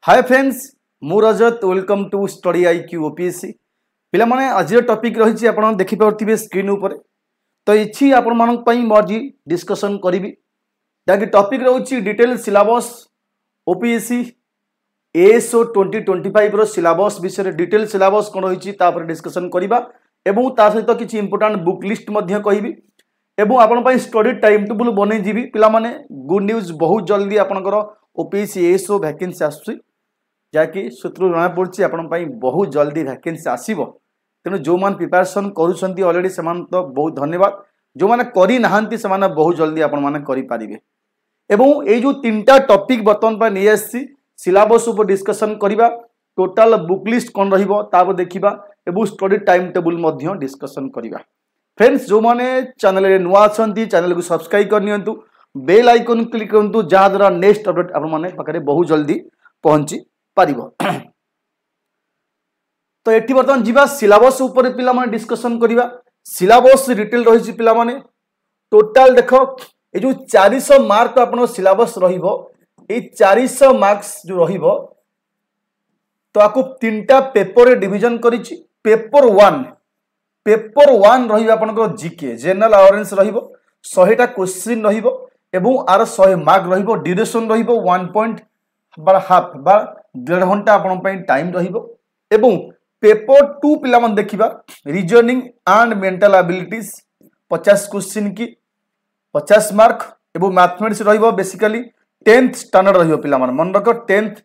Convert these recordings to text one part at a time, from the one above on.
हाय friends मु Rajat welcome to study IQ OPSC पिला माने आज टॉपिक रही आप देखिपे स्क्रीन ऊपर तो इछि आपण मानक पई मर्जी डिस्कशन करी जहाँकि टॉपिक रोची डिटेल सिलेबस ओपीएससी एएसओ 2025 रो सिलेबस विषय डिटेल सिलेबस कौन रही डिस्कशन करवा एवं ता सहित किसी इंपोर्टेंट बुक लिस्ट कहि एवं आपण स्टडी टाइम टेबल बनै जीवी पिला माने गुड न्यूज बहुत जल्दी आपनकर ओपीएससी एएसओ वैकेंसी आसुची जहाँकि सूत्र जना पड़ी आपण बहुत जल्दी वैकेंसी आसव तेणु जो मैंने प्रिपेरेसन करुँच अलरेडी से तो बहुत धन्यवाद जो मैंने करना से बहुत जल्दी आपण मैंने करेंगे एवं ये जो तीनटा टॉपिक बर्तमान नहीं आसी सिलेबस उपर डिस्कशन करवा टोटाल बुक लिस्ट कौन रहा देखा एवं स्टडी टाइम टेबल डिस्कशन करवा फ्रेंड्स जो मैंने चैनल नुआ अच्छा चैनल को सब्सक्राइब करनी बेल आइकन क्लिक करूँ जहाद्वारा नेक्स्ट अपडेट आप बहुत जल्दी पहुंची पारिबो तो एठी बर्तमान जीवा सिलेबस ऊपर पिला माने डिस्कशन करिवा सिलेबस डिटेल रही पिला माने टोटल देखो ए जो 400 मार्क आपन सिलेबस रहिबो ए 400 मार्क्स जो रहिबो तो आपको तीनटा पेपर रे डिवीजन करिछि पेपर 1 रहिबो आपन को जीके जनरल अवेयरनेस रहिबो 100 टा क्वेश्चन रहिबो एवं आर 100 मार्क रहिबो ड्यूरेशन रहिबो 1.5 बा 1.5 घंटा आपण टाइम रहिबो एवं पेपर 2 पिला मन देखिबा reasoning and mental abilities 50 question की 50 मार्क एवं मैथमेटिक्स रहिबो बेसिकली 10th स्टैंडर्ड रहिबो पिला मन मन रख 10th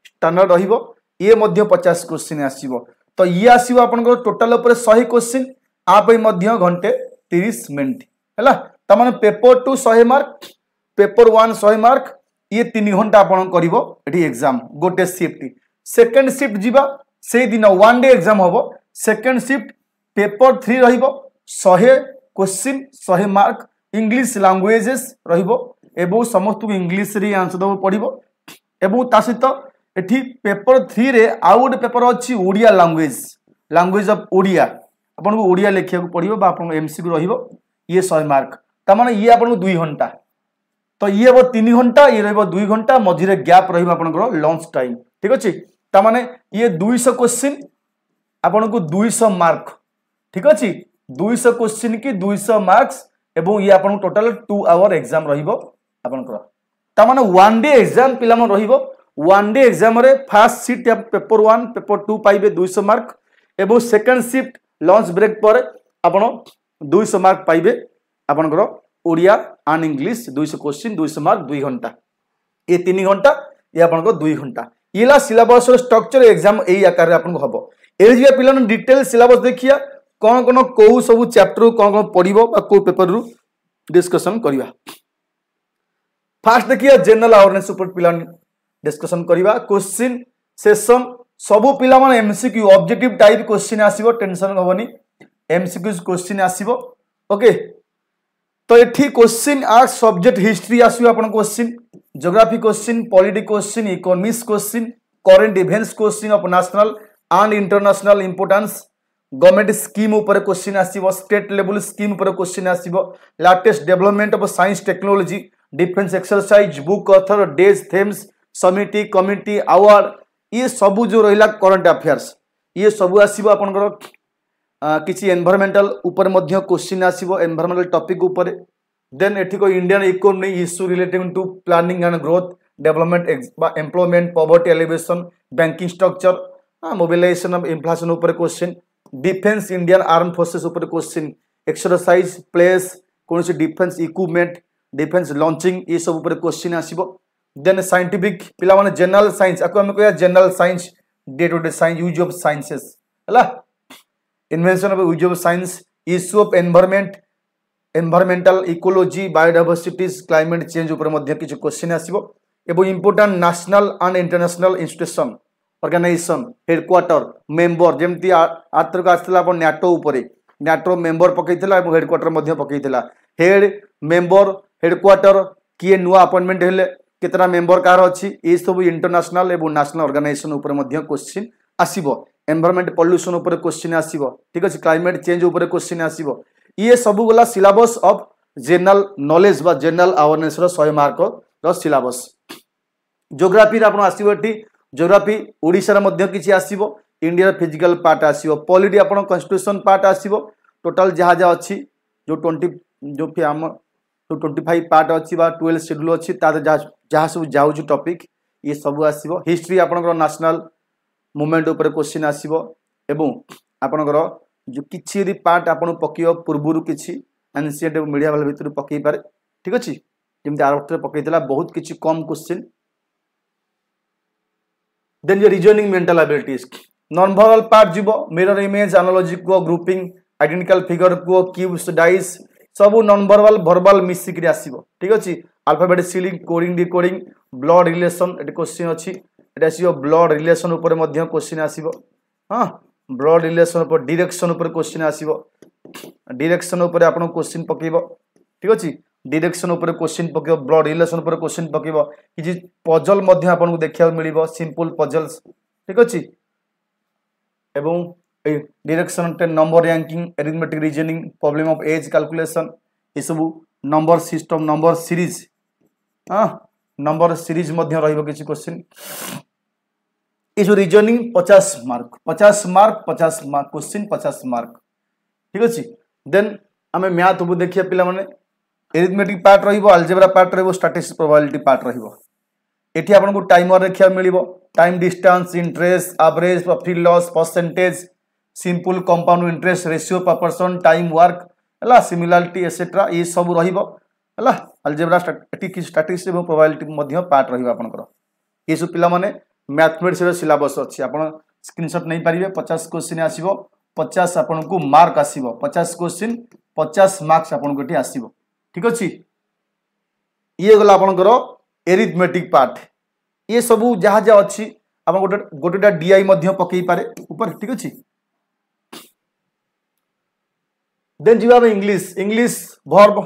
स्टैंडर्ड रहिबो ये मध्य 50 क्वेश्चन आसीबो तो ये आसीबो आपण को टोटल ऊपर 100 क्वेश्चन आ पई मध्य घंटे 30 मिनिट हैला त माने पेपर 2 100 मार्क पेपर 1 100 मार्क ये 3 घंटा आपण करिवो एठी एग्जाम गोटे शिफ्ट सेकंड शिफ्ट जीवा से दिन वन डे एग्जाम होबो सेकंड शिफ्ट पेपर 3 रहिबो 100 क्वेश्चन 100 मार्क इंग्लिश लैंग्वेजेस रहिबो एबो समस्त को इंग्लिश रे आंसर दबो पड़िबो एबो ता सहित एठी पेपर 3 रे आउट पेपर अछि ओडिया लैंग्वेज ऑफ ओडिया आपन को ओडिया लिखिया को पड़िबो बा आपन एमसीक्यू रहिबो ये 100 मार्क ता माने ये आपन को 2 घंटा तो ये वो 3 घंटा ये रहिबो 2 घंटा मझिरे गैप रहिबो आपनकर लंच टाइम ठीक अछि ता माने ये 200 क्वेश्चन आपन को 200 मार्क ठीक अछि 200 क्वेश्चन की 200 मार्क्स एवं ये आपन टोटल 2 आवर एग्जाम रहिबो आपनकर ता माने वन डे एग्जाम पिला मन रहिबो वन डे एग्जाम रे फर्स्ट शिफ्ट या पेपर 1 पेपर 2 पाइबे 200 मार्क एवं सेकंड शिफ्ट लंच ब्रेक पर आपन 200 मार्क पाइबे आपनकर Odia and English 200 question 200 mark 2 घंटा ये 3 घंटा ये आपन को 2 घंटा ये सिलेबस स्ट्रक्चर एग्जाम यही आकार रे आपन को हबो एजिया पिला डिटेल सिलेबस देखिया कोन कोन को सब चैप्टर कोन कोन पढिबो बा को पेपर रु डिस्कशन करिवा फर्स्ट देखिया जनरल अवेयरनेस ऊपर पिला डिस्कशन करिवा क्वेश्चन सेशन सब पिला माने एमसीक्यू ऑब्जेक्टिव टाइप क्वेश्चन आसीबो टेंशन होबनी एमसीक्यू क्वेश्चन आसीबो ओके तो ये क्वेश्चन आर सब्जेक्ट हिस्ट्री आसो आप question geography question polity question economics question current events question of national and international importance government scheme ऊपर क्वेश्चन आसीबो स्टेट लेवल स्कीम ऊपर क्वेश्चन आसीबो latest development of science technology defence exercise book author days Thames समिति committee award ये सब जो रहिला current affairs ये सब आसीबो आपनकर किसी एनवायरमेंटल ऊपर मध्य क्वेश्चन आसीबो एनवायरमेंटल टॉपिक ऊपर देन एठी को Indian economy issue relating to planning and growth development employment poverty alleviation banking structure mobilisation of inflation ऊपर question defence Indian arm forces ऊपर क्वेश्चन एक्सरसाइज प्लेस कौन सी डिफेंस इक्विपमेंट डिफेंस लॉन्चिंग ये सब ऊपर क्वेश्चन आसीबो देन साइंटिफिक पिला माने general science आको हम कहया general science day to day science use of sciences हला invention of use of science issue of environmental ecology biodiversities climate change ऊपर मध्य किछ क्वेश्चन आसीबो एवं important national and international institution organisation headquarter member जेमती आत्रक आस्तला अपन नाटो ऊपर नाटो मेंबर पकैथिला एवं हेडक्वार्टर मध्य पकैथिला हेड मेंबर हेडक्वार्टर किए नुआ अपॉइंटमेंट हेले केतना मेंबर कार अछि ए सब इंटरनेशनल एवं नेशनल ऑर्गेनाइजेशन ऊपर मध्य क्वेश्चन आसीबो एनवायरमेंट पॉल्यूशन ऊपर क्वेश्चन आसीबो ठीक अछि क्लाइमेट चेंज ऊपर क्वेश्चन आसीबो ये सब गला सिलेबस ऑफ जनरल नॉलेज बा जनरल अवेयरनेस रो 100 मार्क रो सिलेबस ज्योग्राफी रे आपण आसीबो एठी ज्योग्राफी ओडिशा रे मध्य किछि आसीबो इंडिया फिजिकल पार्ट आसीबो पॉलिटी आपण कॉन्स्टिट्यूशन पार्ट आसीबो टोटल जहा जहा अछि जो 20 जो कि हम तो 25 पार्ट अछि बा 12 शेड्यूल अछि ता जहा सब जाउ जो टॉपिक ये सब आसीबो हिस्ट्री आपनकर नेशनल मूवमेंट ऊपर क्वेश्चन आसीबो एवं आपनकर जो किछि रि पार्ट आपन पकियो पूर्वरु किछि एनसीएंट मीडिया वाला भीतर पकई पारे ठीक अछि जेमति आरथरे पकईतला बहुत किछि कम question then your reasoning mental abilities non verbal part जीवो मिरर इमेज एनालॉजी को ग्रुपिंग आइडेंटिकल फिगर को क्यूब्स डाइस सब नॉन वर्बल वर्बल मिसिक रे आसीबो ठीक अछि अल्फाबेट सीलिंग कोडिंग डिकोडिंग ब्लड रिलेशन एट क्वेश्चन अछि एटा आसीबो ब्लड रिलेशन ऊपर मध्य क्वेश्चन आसीबो हां ब्लड रिलेशन ऊपर डायरेक्शन ऊपर क्वेश्चन आसीबो डायरेक्शन ऊपर आपण क्वेश्चन पकेइबो ठीक अछि डायरेक्शन ऊपर क्वेश्चन पकेइबो ब्लड रिलेशन ऊपर क्वेश्चन पकेइबो कि पजल मध्य आपण को देखिया मिलिबो सिंपल पजल्स ठीक अछि एवं डायरेक्शन टे number ranking arithmetic reasoning problem of as calculation ये सब नंबर सिस्टम नंबर सीरीज हां नंबर सीरीज मध्य रहिबो किछि क्वेश्चन ये जो रीजनिंग 50 मार्क क्वेश्चन 50 मार्क ठीक अछि देन हमें मैथ को देखिए पिला माने अरिथमेटिक पार्ट रहिबो अलजेब्रा पार्ट रहिबो स्टैटिस्टिक्स प्रोबेबिलिटी पार्ट रहिबो एठी आपन को टाइमर देखिया मिलिबो time distance interest average profit loss percentage simple compound interest ratio proportion time work हला सिमिलरिटी एसेट्रा ये सब रहिबो हला अलजेब्रा स्टैटिस्टिक्स एवं प्रोबेबिलिटी मध्य पार्ट रहिबो आपनकर ये सब पिला माने मैथमेटिक्स रो सिलेबस अछि आपन स्क्रीनशॉट नै पारिबे 50 क्वेश्चन आसीबो 50 आपन को मार्क आसीबो 50 क्वेश्चन 50 मार्क्स आपन कोठी आसीबो ठीक अछि ये गला आपनकर एरिथमेटिक पार्ट ये सब जहा जहा अछि आपन गोटेटा डीआई मध्य पकई पारे ऊपर ठीक अछि देन जीवा में इंग्लिश वर्ब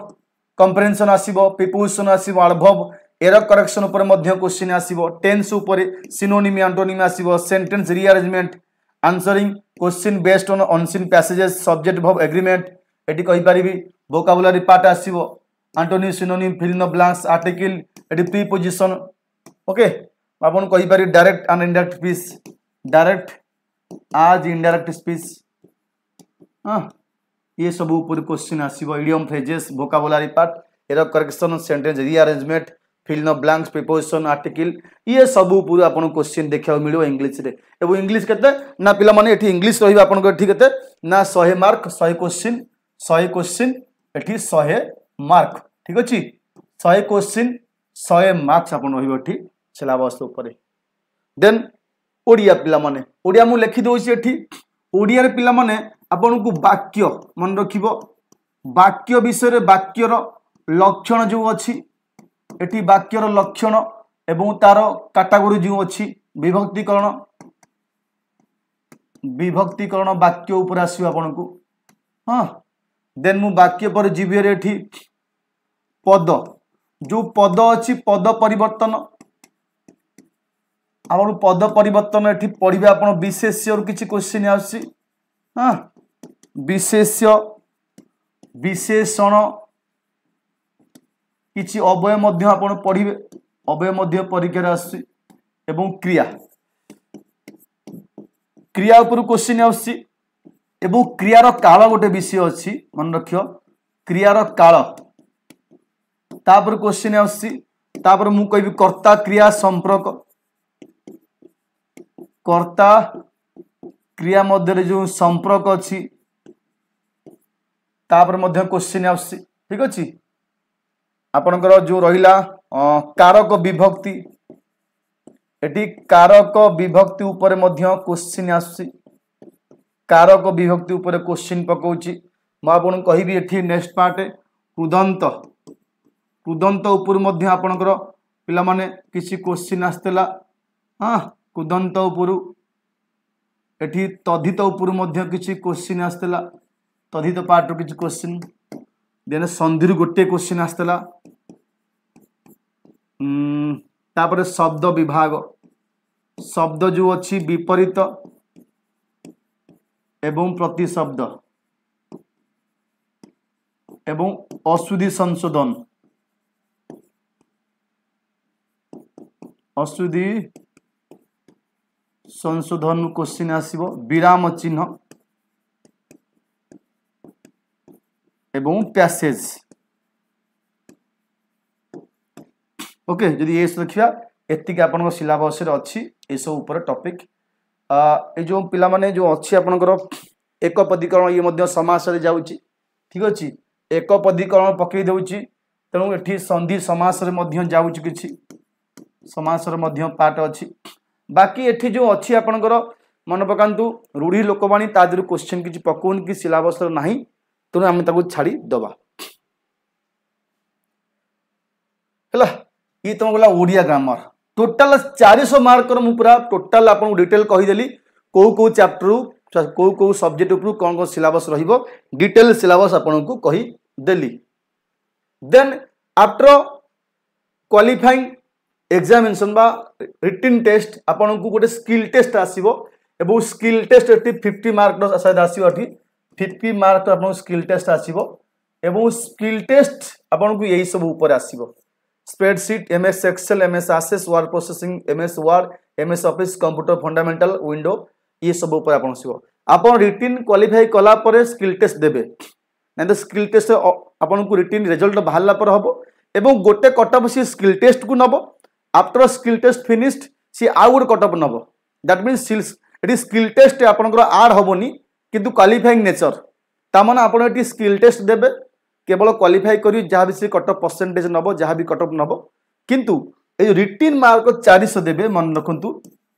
कंप्रेहेंशन आसीबो प्रीपोजिशन आसीबो एडवर्ब एरर करेक्शन ऊपर मध्य क्वेश्चन आसीबो टेंस ऊपर सिनोनिम एंटोनिम आसीबो sentence rearrangement answering question based on unseen passages subject verb agreement एटी कहि परिबी वोकैबुलरी पार्ट आसीबो antonym synonym fill in the blanks article एटी प्रीपोजिशन ओके आपन कहि पारि direct and indirect speech direct आज इनडायरेक्ट स्पीच हां ये सब ऊपर क्वेश्चन आसीबो idiom phrases vocabulary part error correction sentence rearrangement fill in the blanks preposition article ये सब ऊपर आपन क्वेश्चन देखियो मिलियो इंग्लिश रे एबो इंग्लिश केते ना पिला माने एठी इंग्लिश रहिबा आपन को एठी केते ना 100 मार्क 100 क्वेश्चन एठी 100 मार्क ठीक अछि 100 क्वेश्चन 100 मार्क्स आपन रहिबो एठी सिलेबस ऊपर देन ओडिया पिला माने ओडिया मु लिखि दोछि एठी ओडिया रे पिला माने आपन को वाक्य मन रखिबो वाक्य विषय रे वाक्यर लक्षण जो अछि एठी वाक्यर लक्षण एवं तार कैटेगरी जो अछि विभक्तिकरण वाक्य ऊपर आसीबो आपन को हां देन मु वाक्य पर जीबे रे एठी पद जो पद अछि पद परिवर्तन हमर पद परिवर्तन एठी पढिबे आपन विशेष्य और किछि क्वेश्चन आसी हां विशेष्य विशेषण किछि अवय मध्य आपन पढिबे अवय मध्य परीक्षा आसी एवं क्रिया क्रिया ऊपर क्वेश्चन आसी एवं क्रियार काल गोटे विषय अछि मन रखियो क्रियार काल तापर क्वेश्चन आसी तापर मु कहबी कर्ता क्रिया संपर्क कर्ता क्रिया मध्य जो संपर्क अछि तापर मध्य क्वेश्चन आसी ठीक अछि आपनकर जो रहिला कारक विभक्ति एटी कारक विभक्ति ऊपर मध्य क्वेश्चन आसी कारक विभक्ति ऊपर क्वेश्चन पकाउची म आपन कहिबी एठी नेक्स्ट पार्ट कृदंत ऊपर मध्य आपनकर पिला माने किछि क्वेश्चन आस्तला हां कृदंत ऊपर एठी तद्धित ऊपर मध्य किछि क्वेश्चन आस्तला तद्धित पार्ट रो किछि क्वेश्चन देन संधि रो गोटे क्वेश्चन आस्तला तापर शब्द विभाग शब्द जो अछि विपरीत एवं प्रतिशब्द एवं अशुद्धि संशोधन अशुद्धि संशोधन क्वेश्चन आसीबो विराम चिन्ह एवं पैसेज ओके जदि ये देखिया एतिक आपन सिलेबस रे अछि ए सब ऊपर टॉपिक ए जो पिला माने जो अछि आपनकर एक पदीकरण ये मध्य समास रे जाउची ठीक अछि एक पदीकरण पकई देउची तेणु एठी संधि समास रे मध्य जाउची किछि समास रे मध्य पार्ट अछि बाकी एठी जो अछि आपनकर मन पकांतु रूढ़ी लोकवाणी ता दिरु क्वेश्चन किछि पकोन कि सिलेबस रे नाही तेणु आमे ताकू छाड़ी दबा हला ये तुम गला ओडिया ग्रामर टोटल 400 मार्क मु पूरा टोटल आपन डिटेल कहि देली को चैप्टर को सब्जेक्ट ऊपर कोन कोन सिलेबस रहिबो डिटेल सिलेबस आपन को कहि देली देन आफ्टर क्वालिफाइंग एग्जामिनेशन बा रिटन टेस्ट आपन को गोटे स्किल टेस्ट आसीबो एबो स्किल टेस्ट एटी 50 मार्क रो शायद आसीबो एटी 50 मार्क आपन स्किल टेस्ट आसीबो एबो स्किल टेस्ट आपन को यही सब ऊपर आसीबो spreadsheet MS Excel MS Access word processing MS Word MS Office computer fundamental window ये सब ऊपर आपन आसीबो आपन रिटन क्वालिफाई कला परे स्किल टेस्ट देबे नै तो स्किल टेस्ट आपन को रिटन रिजल्ट बाहरला पर हबो एवं गोटे कटअप सी स्किल टेस्ट को नबो आफ्टर स्किल टेस्ट फिनिश्ड सी आउ गोटे कटअप नबो दैट मींस एटी स्किल टेस्ट आपनकर ऐड होबोनी किंतु क्वालिफाइंग नेचर ता माने आपन एटी स्किल टेस्ट देबे केवल क्वालिफाई करी जहाँ भी से कटअप परसेंटेज नबो जहाँ भी कटअप नबो किंतु ए रिटन मार्क 400 देबे मन रखंतु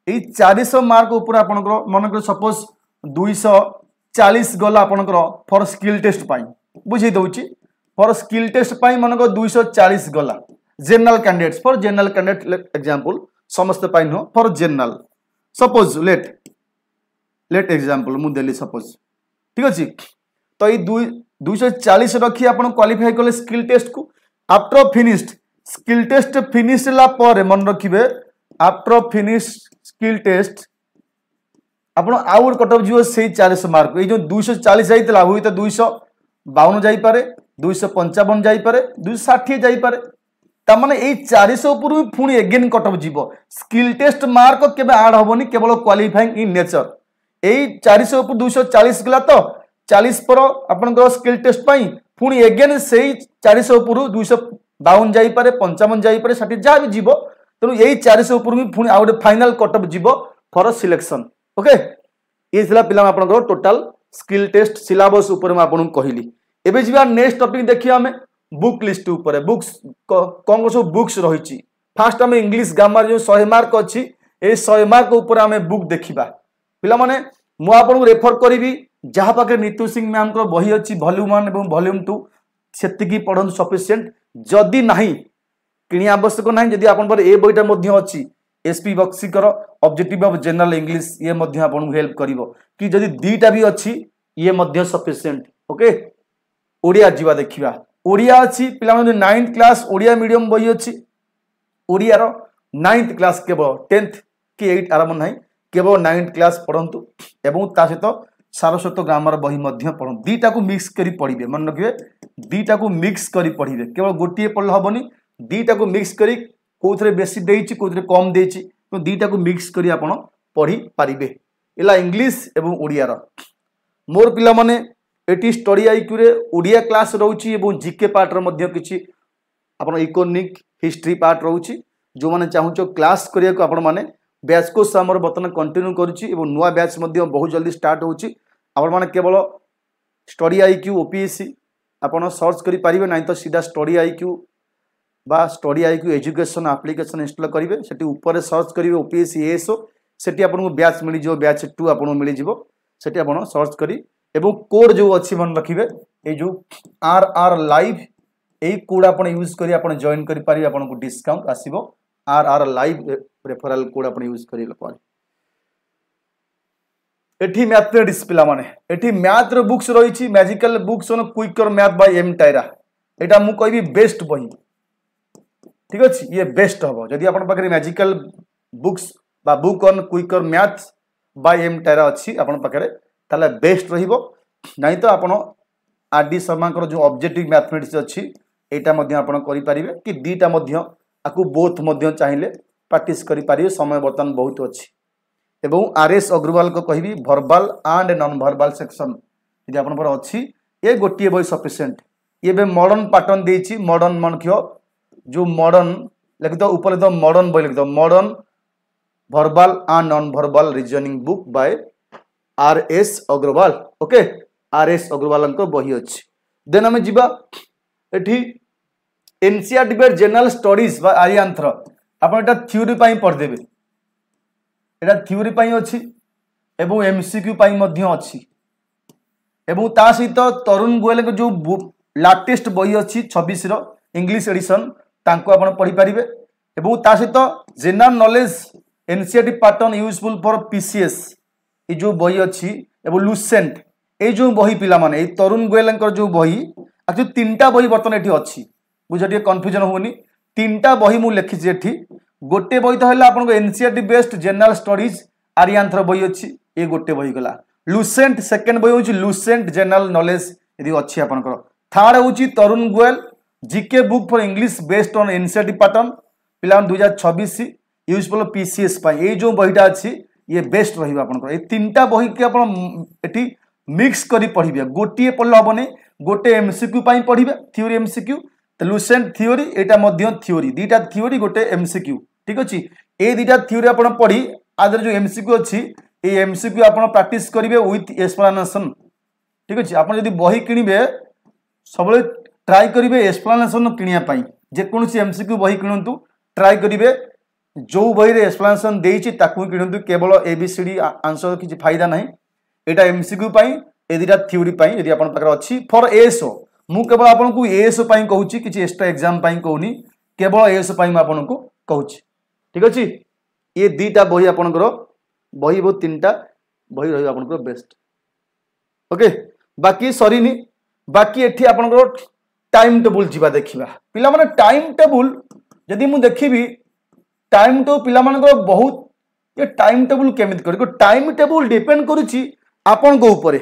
ए 400 मार्क ऊपर आपनकर मनकर सपोज 240 गला आपनकर फॉर स्किल टेस्ट पाई बुझी दउची फॉर स्किल टेस्ट पाई मनकर 240 गला general candidates for general candidate example समस्त पाई न for general suppose let example मु देली सपोज ठीक अछि तो ये 240 रखी आपन क्वालिफाई करले स्किल टेस्ट को after finished skill test finish ला पर मन रखिबे आफ्टर फिनिश स्किल टेस्ट आपन आउट कटअप जियो से 400 मार्क ए जो 240 जाइतला होई तो 252 जाई पारे 255 जाई पारे 260 जाई पारे ता माने ए 400 ऊपर भी पुणी अगेन कटअप जीवो स्किल टेस्ट मार्क केबे ऐड होबोनी केवल क्वालिफाइंग इन नेचर ए 400 ऊपर 240 गला तो 40 पर आपनकर स्किल टेस्ट पाई पुणी अगेन से 400 ऊपर 252 जाई पारे 55 जाई पारे 60 जा भी जीवो तेनु एई 400 ऊपर भी पुणी आउट फाइनल कटअप जीवो फॉर सिलेक्शन ओके ये थिला पिला आपनकर टोटल स्किल टेस्ट सिलेबस ऊपर म आपन कहिली एबे जीवा नेक्स्ट टॉपिक देखियो हमें बुक लिस्ट ऊपर बुक्स कोन सब बुक्स रहिची फर्स्ट हमें इंग्लिश ग्रामर जो 100 मार्क अछि ए 100 मार्क ऊपर हमें बुक देखिबा पिला माने मु आपन रेफर करिवि जहाँ पाखे नीतू सिंह मैम को बही अच्छी वॉल्यूम 1 और वॉल्यूम 2 सेतिकी पढ़न सफिशिएंट जदि नहीं किणी आवश्यक नहीं जदि आपन पर ए बहीटा मध्य अच्छी एसपी बक्सी कर ऑब्जेक्टिव ऑफ जनरल इंग्लिश ये मध्य आपन हेल्प करिवो कि जदि दीटा भी अच्छी ये मध्य सफिशिएंट ओके ओडिया जीवा देखिबा ओडिया अच्छी पिला माने 9th क्लास ओडिया मीडियम बही अच्छी ओडिया रो 9th क्लास केवल 10th कि 8 आराम नहीं केवल 9th क्लास पढ़ंतु एवं ता सहित सारस्वत ग्रामर बही मध्य पढ़ दीटा को मिक्स करी पढ़िबे मन रखिबे दीटा को मिक्स करी पढ़िबे केवल गोटिए पढ़ले हबनी दीटा को मिक्स करी कोथरे बेसी देइची कोथरे कम देइची तो दीटा को मिक्स करी आपण पढ़ी पारिबे एला इंग्लिश एवं ओडिया रो मोर पिला माने एटी स्टडी आईक्यू रे ओडिया क्लास रहउची एवं जीके पार्ट रो मध्य किछि आपण इकोनॉमिक हिस्ट्री पार्ट रहउची जो माने चाहूचो क्लास करिया को आपण माने बैच को हमर बर्तन कंटिन्यू करूची एवं नुवा बैच मध्य बहुत जल्दी स्टार्ट होउची आपण माने केवल स्टडी आईक्यू ओपीएससी आपण सर्च करि परिबे नै तो सीधा स्टडी आईक्यू बा study IQ education application install करिवे सेठी ऊपर सर्च करिवे ओपीएससी एएसओ सेठी आपन बैच मिली जो बैच 2 आपन मिली जिवो सेठी आपन सर्च करि एवं कोड जो अछि मन रखिबे ए जो आरआर लाइव ए कोड आपन यूज करि आपन जॉइन करि परिबे आपन को डिस्काउंट आसीबो आरआर लाइव रेफरल कोड आपन यूज करिला पर एठी मैथमेटिक्स पिला माने एठी मैथ रो बुक्स रहिछि magical books on quicker math by M Tyra एटा मु कहबी बेस्ट बही ठीक अछि ये बेस्ट हबो जदि आपन पाखरे मैजिकल बुक्स बा book on quicker math by M Tyra अछि आपन पाखरे ताले बेस्ट रहिबो नै तो आपन आरडी शर्मा कर जो ऑब्जेक्टिव मैथमेटिक्स अछि एटा मध्ये आपन करि परिबे कि दीटा मध्ये आकु बोथ मध्ये चाहिले प्रैक्टिस करि परिबे समय बर्तन बहुत अछि एवं आरएस अग्रवाल को कहबी भर्बाल एंड नॉन भर्बाल सेक्शन यदि आपन पर अछि ये गोटे बही सफिशिएंट ये बे मॉडर्न पैटर्न देछि मॉडर्न मनखियो जो मॉडर्न लिख दो ऊपर लिख दो मॉडर्न बही लिख दो modern verbal and non verbal reasoning book by RS Agarwal okay RS Agarwal को बही अछि देन हमें जिबा एठी एनसीईआरटी डिबेट जनरल स्टडीज बा आर्यांत्र आपण एटा थ्योरी पई पढ देबे एटा थ्योरी पई अछि एवं एमसीक्यू पई मध्य अछि एवं ता सहित तरुण गोयल के जो लेटेस्ट बही अछि 26 रो इंग्लिश एडिशन तांको आपण पढि परिबे एवं ता सहित general knowledge NCERT pattern useful for PCS ए जो बही अछि एवं लुसेंट ए जो बही पिला माने ए तरुण गोयल जो बही एक्चुअली तीनटा बही बर्तन एठी अछि बुझे कन्फ्यूजन होनी तीनटा बही मु लिखी एठी गोटे बही तो है आपको एनसीईआरटी बेस्ड जनरल स्टडीज आर्यांत्र बही अच्छी ये गोटे बही गला लुसेंट सेकेंड बही हूँ लुसेंट जनरल नॉलेज यदि अच्छी आपंकर थर्ड हूँ Tarun Goyal GK book for English based on NCERT pattern पिला 2026 यूजफुल पीसीएस ये जो बहीटा अच्छी ये बेस्ट रही आपंकर तीनटा बही की आप मिक्स करी पढ़िबे गोटे पढ़ले हेनी गोटे एमसीक्यू पढ़िबे थ्योरी एमसीक्यू लुसेंट थ्योरी एटा मध्य थ्योरी दीटा थ्योरी गोटे एमसीक्यू ठीक अच्छे ये दीटा थ्योरी आप पढ़ी आदर जो एमसीक्यू अच्छी ये एमसीक्यू आप प्रैक्टिस करेंगे विथ एक्सप्लेनेशन ठीक अच्छे आप बही किणवे सब ट्राई करेंगे एक्सप्लेनेशन किणापी जेकोसी एमसीक्यू बही किणु ट्राई करेंगे जो बही एक्सप्लेनेशन देती किणु केवल एबीसीडी आंसर किसी फायदा ना यहाँ एमसीक्यू ये दीटा थ्योरी यदि आप अच्छी फॉर एएसओ मु केवल आपको एएसओ कहूँ किसी एक्स्ट्रा एग्जाम कहूनी केवल एएसओ आपको कहूँ ठीक अच्छे ये दीटा बही आपंकर बही बहुत तीनटा बही रही आपंकर बेस्ट ओके बाकी सरीनी बाकी एठी आपंकर टाइम टेबुल जीवा देखिबा पिला माने टाइम टेबुल यदि मु देखिबी टाइम टेबुल पिला मानकर बहुत ये टाइम टेबुल केमित करी टाइम टेबुल डिपेंड करूची आपन को ऊपर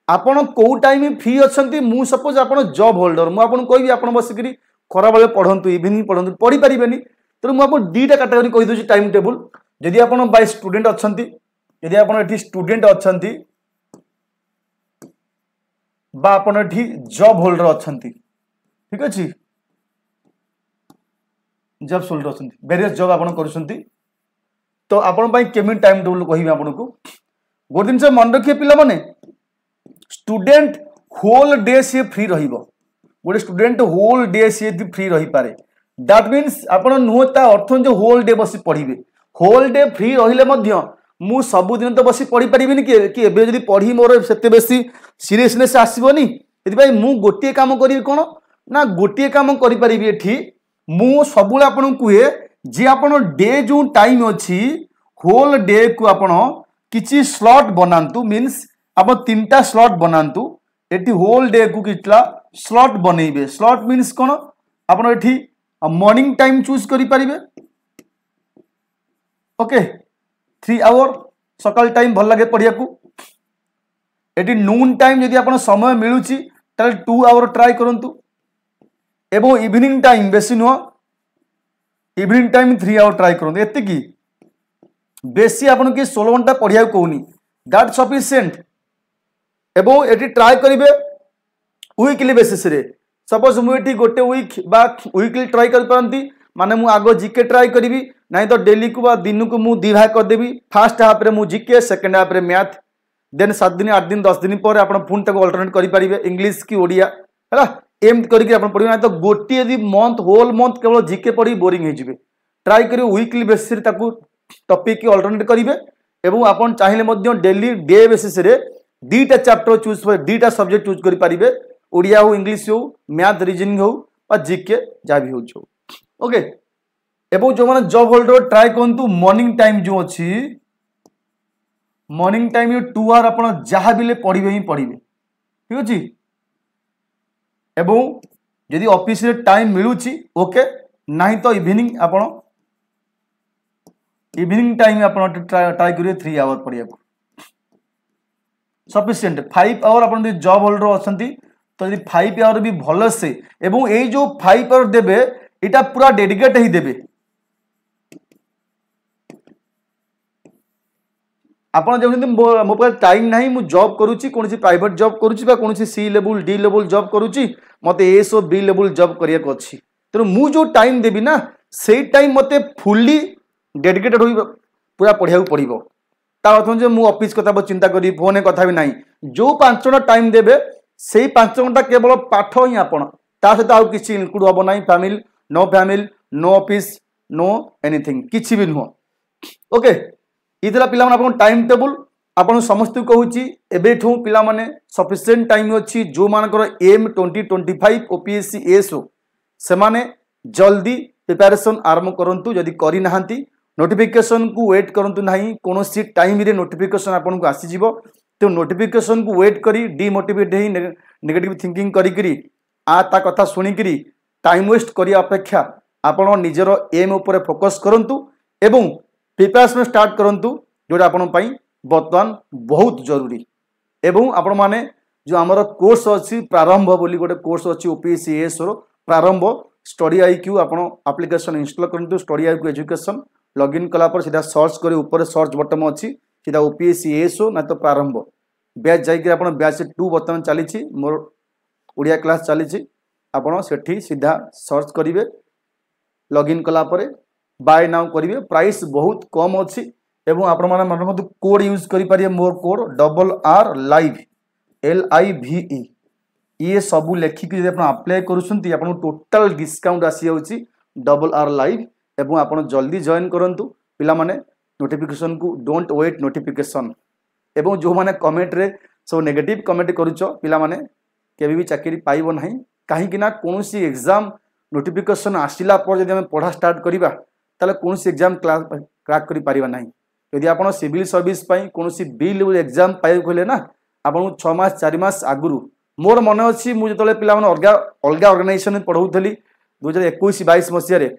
आपण को टाइम फ्री अच्छा मु सपोज आप जॉब होल्डर मुझे कहबी आप बसिक खरा बेले पढ़ु इवनिंग पढ़ु पढ़ी पारे तेणु मुझे दुईटा कैटेगरी कहीदे टाइम टेबुल जदि आप बाय स्टूडेंट अच्छा यदि आप स्टूडेंट अच्छा जॉब होल्डर अच्छा ठीक अच्छे जॉब होल्डर अच्छा वेरियस जॉब आप तो आपण केमी टाइम टेबुल कह आपको गोटे जिन मन रखिए पिला माने स्टूडेंट होल डे सी फ्री रहिबो गोटे स्टूडेंट होल डे सी फ्री रही पारे दैट मीन्स आपण नुह ता अर्थ जो होल डे बसी पढ़िबे होल डे फ्री रहिले मध्य मु सबुदिन तो बसी पढ़ी पारिबिनी कि एबे जदि पढ़ी मोर सेते बेसी सीरियसनेस आसीबोनी एथि मु गोटे काम करी कोन ना गोटे काम करि पारिबी एठी मु सबुले आपन कुहे जे आपन डे जो टाइम अछि होल डे को आपन किछि स्लॉट बनांतु मीन्स आप तीनटा स्लॉट बनांतु एटी होल डे को कितला स्लॉट बनेबे स्लॉट मीन्स कोन आपन एठी मॉर्निंग टाइम चूज करि परिबे ओके 3 आवर सकाल टाइम भल लगे पढ़िया को एटी नून टाइम यदि आपन समय मिलुची ताले 2 आवर ट्राई करंतु एवं इवनिंग टाइम बेसी नुह इवनिंग टाइम 3 आवर ट्राई करंतु एते की बेसी आपन के 16 घंटा पढ़िया कहूनी दैट सफिशिएंट एवं एटी ट्राई करेंगे वीकली बेसिस रे सपोज मुझे गोटे वीक बा वीकली ट्राई कर पारती माने मु आगो जीके ट्राई करी नहीं तो डेली को दिन को मु दी भाग करदेवी फास्ट हाफ रे मु जीके सेकेंड हाफ रे मैथ देन 7 दिन 8 दिन 10 दिन पर आपण पुन तक अल्टरनेट करि परिबे इंग्लिश की ओडिया हैला एम करके आपण पढिबे ना तो गोटे यदि मंथ होल मंथ केवल जीके पढ़ी बोरिंग हो जिवे ट्राई करियो वीकली बेसिस रे ताकू टॉपिक की अल्टरनेट करिवे एवं आपण चाहिले मध्य डेली डे बेसिस रे दीटा चैप्टर चूज दीटा सब्जेक्ट चूज करि परिबे ओडिया हो इंग्लिश हो मैथ रीजनिंग हो और जीके जा भी हो ओके एवं जो माने जॉब होल्डर ट्राई करंतु मॉर्निंग टाइम जो अछि मॉर्निंग टाइम 2 आवर आपण जहा बिले पढ़िबे ही पढ़िबे ठीक अछि एवं यदि ऑफिस रे टाइम मिलुची ओके नहीं तो इवनिंग आपण इवनिंग टाइम आपण ट्राई करिए 3 आवर पढ़िया को सफिशिएंट 5 आवर अपन जॉब होल्डर अच्छा तो यदि 5 आवर भी भल से एवं ये जो 5 आवर देबे इटा पूरा डेडिकेट ही देबे ଆପଣ ଯେମିତି ମୋ ପାଖରେ टाइम नहीं मु जॉब करूची कौन प्राइवेट जॉब करूची बा कौन सी लेवल डी लेवल जॉब करूची मते एस और बी लेवल जॉब करिया को अछि तेणु मु जो टाइम देबी ना सेई टाइम मते फुल्ली डेडिकेटेड होई पूरा पढ़िया पड़ो ता अर्थ जे मु ऑफिस कथा चिंता करी फोन कथा भी नहीं जो 5 घंटा टाइम देबे सेई 5 घंटा केवल पाठ ही आपण ता सहित आउ किछि इनक्लूड होबो नहीं फैमिली नो ऑफिस नो एनीथिंग किछि भी नुह ओके इतला पिला माने आपन टाइम टेबल आपन समस्त कहूची एबेठू पिला माने सफिशिएंट टाइम अछि जो मानकर एम 2025 ओपीएससी एसओ से माने जल्दी प्रिपरेशन आरंभ करंतु यदि करि नाहंती नोटिफिकेशन को वेट करंतु नाही कोनोसी टाइम रे नोटिफिकेशन आपन को आसी जिवो तो नोटिफिकेशन को वेट करी डिमोटिवेट ही नेगेटिव थिंकिंग करी करी आ ता कथा सुनी करी टाइम वेस्ट करी अपेक्षा आपन निजर एम ऊपर फोकस करंतु एवं प्रिपरेशन स्टार्ट करंतु जोटा आपन पई वर्तमान बहुत जरूरी एवं आपण माने जो आमर कोर्स अछि प्रारंभ बोली गोटे कोर्स अछि ओपीएससी एस रो प्रारंभ स्टडी आईक्यू आपण एप्लिकेशन इंस्टॉल करंतु स्टडी आईक्यू एजुकेशन लॉगिन कला पर सीधा सर्च करी ऊपर सर्च बटन अछि सीधा ओपीएससी एसओ ना तो प्रारंभ बैच जाई आपण बैच 2 वर्तमान चली मोर ओडिया क्लास चली आपण सेठी सीधा सर्च करिवे लॉगिन कला पर बाय नाउ करिवे प्राइस बहुत कम अछि एवं आपण माने मन कोड यूज करि पारिए मोर कोड RR लाइव LIVE ये सब लेखिक जे आपण अप्लाई करूछंती आपण टोटल डिस्काउंट आसी जाउची RR लाइव एवं आपण जल्दी जॉइन करंतु पिला माने नोटिफिकेशन को डोंट वेट नोटिफिकेशन एवं जो माने कमेंट रे सब नेगेटिव कमेंट करूछ पिला माने केबे भी चाकरी पाइबो नाही काहे कि ना कोनोसी एग्जाम नोटिफिकेशन आसिला पर जदि हम पढ़ा स्टार्ट करिबा ताले कोनोसी एग्जाम क्रैक करि पारिबा नाही यदि आपण सिविल सर्विस पई कोनोसी बी लेवल एग्जाम पाइ कहले ना आपण 6 मास 4 मास आगुरु मोर मन अछि मु जतले पिला माने अलगा ऑर्गेनाइजेशन पढौथली 2021 22 मसिया रे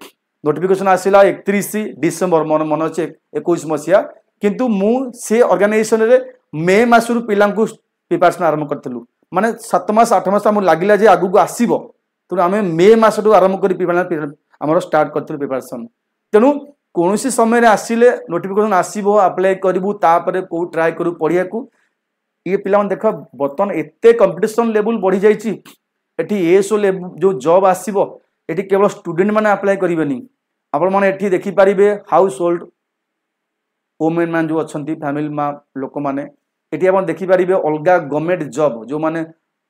नोटिफिकेशन आसिला 31 डिसेंबर मन अच्छे 21 मसीहा किंतु मु से ऑर्गेनाइजेशन रे मे मासरु पिला को प्रिपरेशन आरंभ करथलु माने 7 मास 8 मास हम लागिला जे आगु को आसीबो तो आमे मे मासरु आरंभ करी प्रिपरेशन हमर स्टार्ट करथलु प्रिपरेशन तेनु कोनोसी समय रे आसीले नोटिफिकेशन आसीबो अप्लाई करबु तापरे को ट्राई करू पढिया को ये पिला मन देखो बर्तन एते कंपटीशन लेवल बढ़ी जाईची एठी एसओ लेवल जो जॉब आसीबो एठी केवल स्टूडेंट माने अप्लाई करिवेनी आपण माने एठी देखि परिबे हाउस होल्ड वुमेन मान जो अछंती फैमिली मा लोक माने एठी आपण देखि परिबे अलगा गवर्नमेंट जॉब जो माने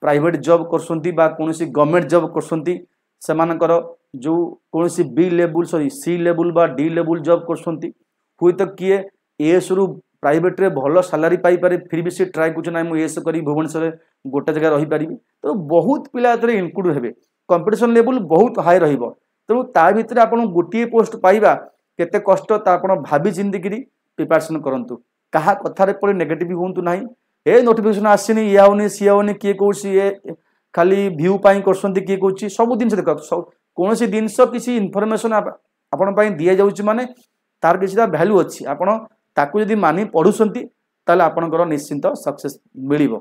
प्राइवेट जॉब करसंती बा कोनोसी गवर्नमेंट जॉब करसंती सेमानकर जो कोनोसी B level sorry C level बा डी लेवल जॉब करसंती हुई तो किए एस रु प्राइवेट रे भलो सैलरी पाई पारे फिर भी से ट्राई कुछ ना मु एस करी भुवनेश्वर गोटे जगह रही पारिबी तो बहुत पिला एतरे इनक्लूड हेबे कंपटीशन लेवल बहुत हाई रहिबो तेणु ता भितर आपण गोटे पोस्ट पाइबा केते कष्ट ता आपण भाबी चिंतिकरी प्रिपरेशन करंतु कहा कथारे पड़े नेगेटिव होंतु नाही ए नोटिफिकेशन आसीनी या होनी सी होनी किए कोसी ए खाली व्यू पाई करसंती किए कोची सब दिन से देखो कोनोसी दिन सो किसी इन्फॉर्मेशन आपण पाई दिया जाउची माने तार किछिदा वैल्यू अछि आपण ताकू यदि मानी पढुसंती ताले आपनकर निश्चिंत सक्सेस मिलिबो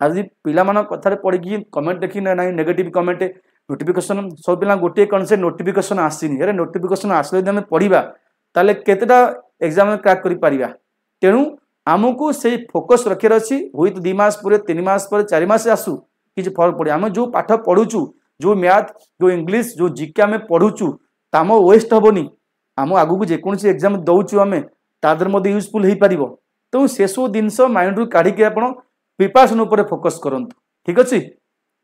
आज पिला मान कथारे पड़ी कि कमेंट देखि ना नेगेटिव कमेंट नोटिफिकेशन सब पिला गोटे कनसे नोटिफिकेशन आसीनी अरे नोटिफिकेशन आसले यदि हम पढ़िबा ताले केतेटा एग्जाम क्रैक करि परिबा तेणु आमको से फोकस रखे अछि होई तो 2 मास पूरे 3 मास पर 4 मास आसु किछ फर्क पड़े आम जो पाठ पढ़ुचु जो मैथ जो इंग्लिश जो जीके आम पढ़ुचु ताम वेस्ट हेबनी आम आगु को जेकोसी एग्जाम दउचु आम तादर मध्य यूजफुल हो पार तो से सब जिनस माइंड रू काढ़ी आप प्रिपरेशन उपर फोकस करंतु ठीक अच्छे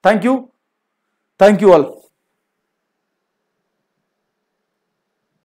थैंक यू ऑल।